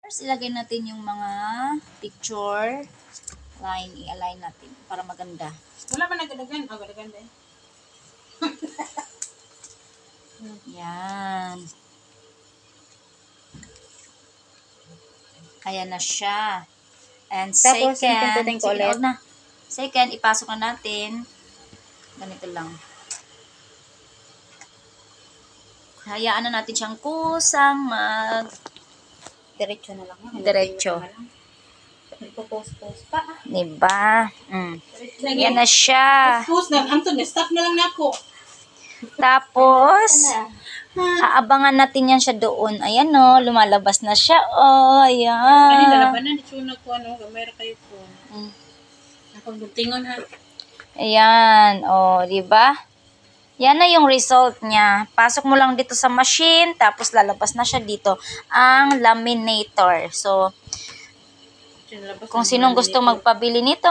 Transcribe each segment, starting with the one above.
First, ilagay natin yung mga picture line. I-align natin para maganda. Wala ba nagadagan? Oh, gadagan din. Yan. Ayan na siya. And Tapos, second, pindutin ko ulit. huwag na. Second, ipasok na natin. Ganito lang. Hayaan na natin siyang kusang Diretso na lang. diretso. Nagpo-post-post pa. Diba? Yan na siya. Post na. Anton, stop na lang na ako. Tapos, aabangan natin yan siya doon. Ayan o, lumalabas na siya. Oh, Ano, ayan. lalabanan. Ito na ko, gamay kayo po. Akong buntingon ha. Ayan. O, diba? Yan na yung result niya. Pasok mo lang dito sa machine, tapos lalabas na siya dito ang laminator. So, kung sinong gusto magpabili nito,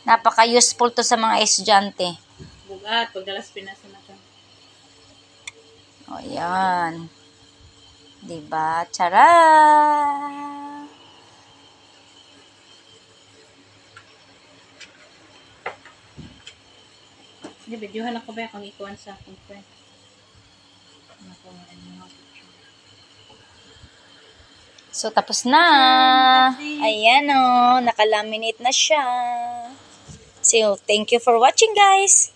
napaka-useful to sa mga estudyante. Bugat, pagdalas Pinas na ito. O, yan. Diba? Tara! Hindi, videohan ako ba kung ikuan sa akong friend. So, tapos na. Ayan o. Nakalaminate na siya. So, thank you for watching, guys.